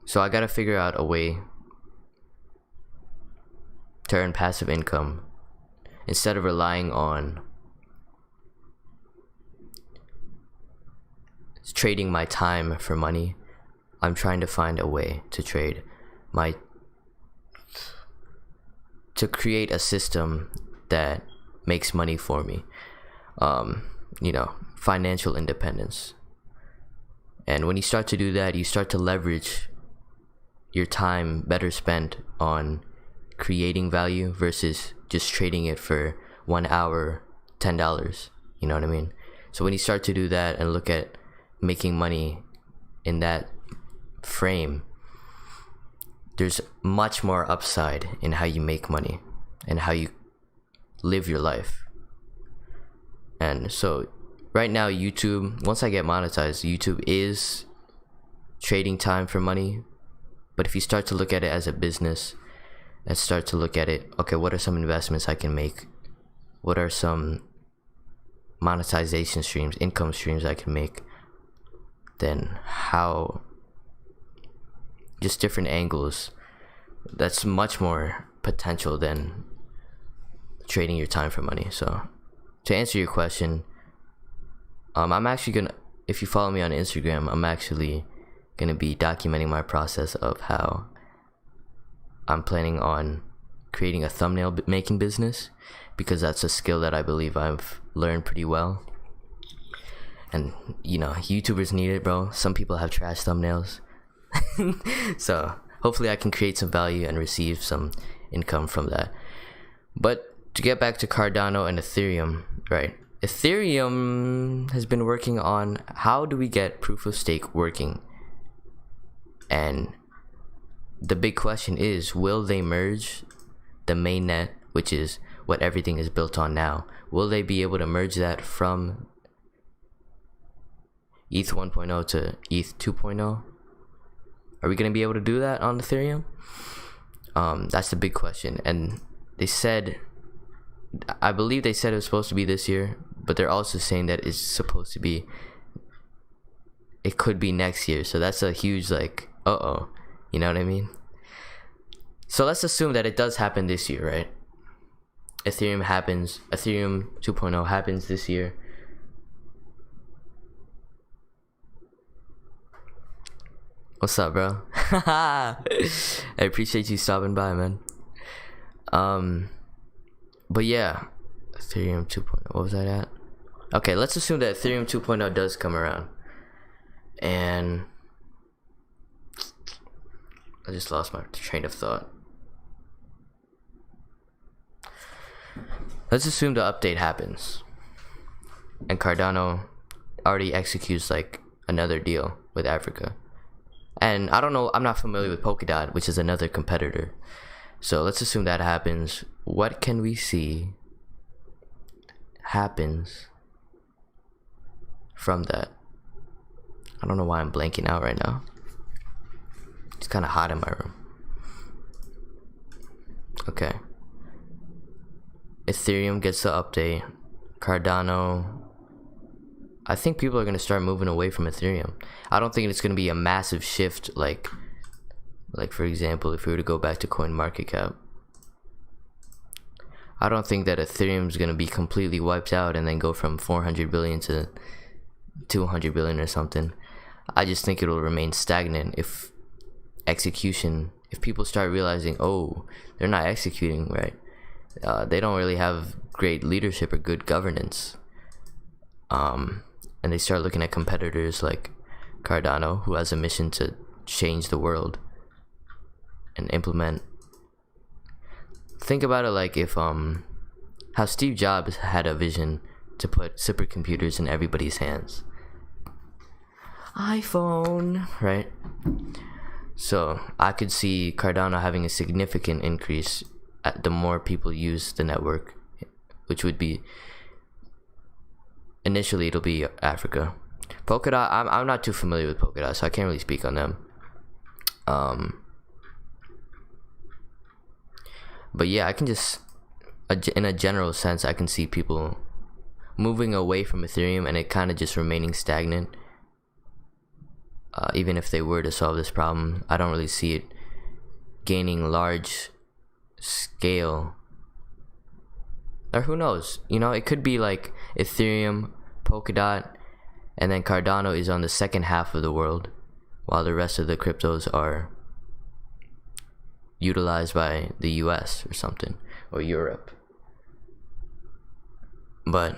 Speaker 1: so I gotta figure out a way to earn passive income instead of relying on trading my time for money. I'm trying to find a way to to create a system that makes money for me. Financial independence. And when you start to do that, you start to leverage your time better spent on creating value versus just trading it for 1 hour, $10. You know what I mean? So when you start to do that and look at making money in that frame, there's much more upside in how you make money and how you live your life. And so right now, YouTube, once I get monetized, YouTube is trading time for money. But if you start to look at it as a business and start to look at it, okay, what are some investments I can make? What are some monetization streams, income streams I can make? Then how, just different angles. That's much more potential than trading your time for money. So to answer your question, I'm actually gonna, if you follow me on Instagram, I'm actually gonna be documenting my process of how I'm planning on creating a thumbnail making business, because that's a skill that I believe I've learned pretty well. And YouTubers need it, bro. Some people have trash thumbnails. So hopefully I can create some value and receive some income from that. But to get back to Cardano and Ethereum, right? Ethereum has been working on how do we get proof of stake working. And the big question is, will they merge the mainnet, which is what everything is built on now? Will they be able to merge that from ETH 1.0 to ETH 2.0? Are we going to be able to do that on Ethereum? That's the big question. And they said, I believe they said it was supposed to be this year, but they're also saying that it's supposed to be, it could be next year. So that's a huge, like, you know what I mean? So let's assume that it does happen this year, right? Ethereum 2.0 happens this year. What's up, bro? I appreciate you stopping by, man. But yeah, Ethereum 2.0, what was that at? Okay, let's assume that Ethereum 2.0 does come around. And I just lost my train of thought. Let's assume the update happens and Cardano already executes like another deal with Africa. And I don't know, I'm not familiar with Polkadot, which is another competitor. So let's assume that happens. What can we see happens from that? I don't know why I'm blanking out right now. It's kind of hot in my room. Okay. Ethereum gets the update. Cardano. I think people are going to start moving away from Ethereum. I don't think it's going to be a massive shift like for example, if we were to go back to Coin Market Cap. I don't think that Ethereum is going to be completely wiped out and then go from 400 billion to 200 billion or something. I just think it'll remain stagnant if people start realizing, oh, they're not executing right. They don't really have great leadership or good governance. And they start looking at competitors like Cardano, who has a mission to change the world and implement. Think about it like if how Steve Jobs had a vision to put supercomputers in everybody's hands. iPhone, right? So I could see Cardano having a significant increase at the more people use the network, which would be initially it'll be Africa. Polkadot, I'm not too familiar with Polkadot, so I can't really speak on them. But yeah, I can just, in a general sense, I can see people moving away from Ethereum and it kind of just remaining stagnant. Even if they were to solve this problem, I don't really see it gaining large scale. Or who knows? You know, it could be like Ethereum, Polkadot, and then Cardano is on the second half of the world, while the rest of the cryptos are utilized by the US or something, or Europe. But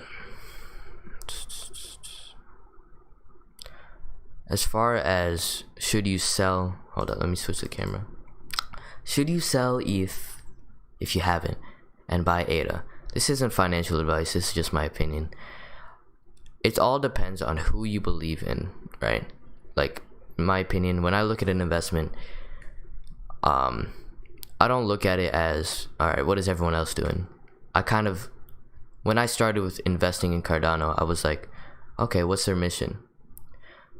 Speaker 1: as far as should you sell, hold on, let me switch the camera. Should you sell ETH if you haven't and buy ADA? This isn't financial advice, this is just my opinion. It all depends on who you believe in, right? Like, in my opinion, when I look at an investment, I don't look at it as, alright, what is everyone else doing? When I started with investing in Cardano, I was like, okay, what's their mission?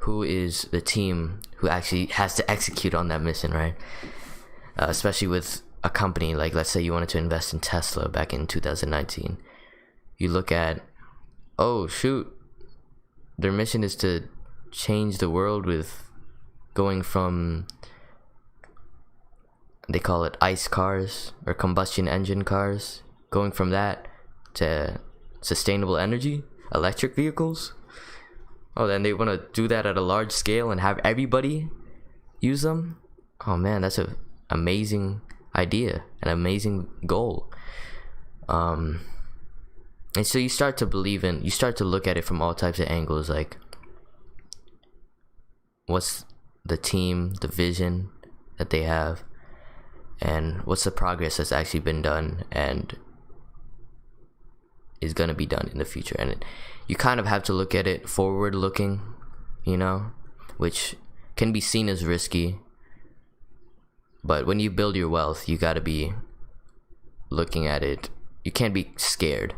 Speaker 1: Who is the team who actually has to execute on that mission, right? Especially with a company, like let's say you wanted to invest in Tesla back in 2019. You look at, oh shoot, their mission is to change the world with going from, they call it ICE cars or combustion engine cars, going from that to sustainable energy, electric vehicles. Oh, then they want to do that at a large scale and have everybody use them. Oh man, that's an amazing idea, an amazing goal. And so you start to look at it from all types of angles, like what's the team, the vision that they have, and what's the progress that's actually been done and is going to be done in the future. And you kind of have to look at it forward looking, you know, which can be seen as risky. But when you build your wealth, you got to be looking at it. You can't be scared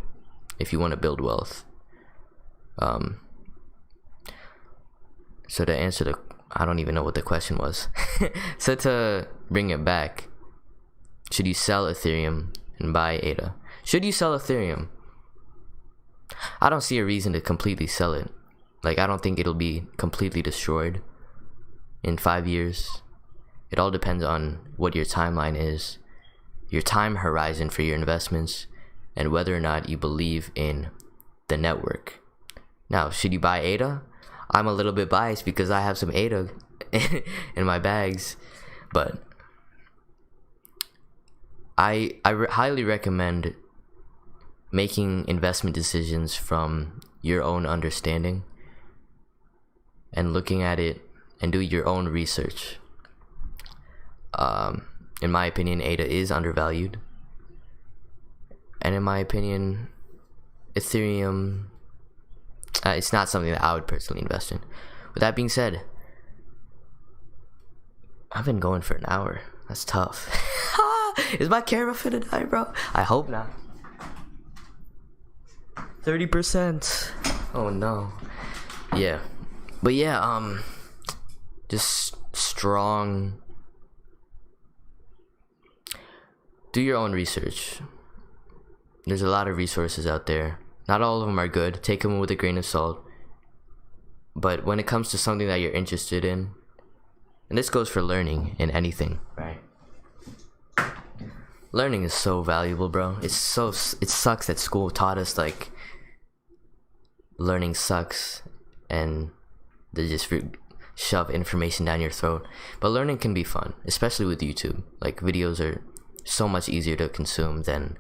Speaker 1: if you want to build wealth. So to answer I don't even know what the question was. So to bring it back, should you sell Ethereum and buy ADA? Should you sell Ethereum? I don't see a reason to completely sell it. Like, I don't think it'll be completely destroyed in 5 years. It all depends on what your timeline is, your time horizon for your investments, and whether or not you believe in the network. Now, should you buy ADA? I'm a little bit biased because I have some ADA in my bags, but I highly recommend making investment decisions from your own understanding and looking at it and do your own research. In my opinion, ADA is undervalued, and in my opinion, Ethereum, it's not something that I would personally invest in. With that being said, I've been going for an hour. That's tough. Is my camera finna die, bro? I hope not. 30%. Oh no. Yeah. But yeah, just strong. Do your own research. There's a lot of resources out there. Not all of them are good. Take them with a grain of salt. But when it comes to something that you're interested in, and this goes for learning in anything, right? Learning is so valuable, bro. It sucks that school taught us like learning sucks and they just shove information down your throat. But learning can be fun, especially with YouTube. Like, videos are so much easier to consume than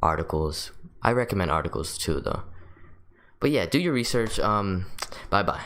Speaker 1: articles. I recommend articles too, though. But yeah, do your research. Bye bye.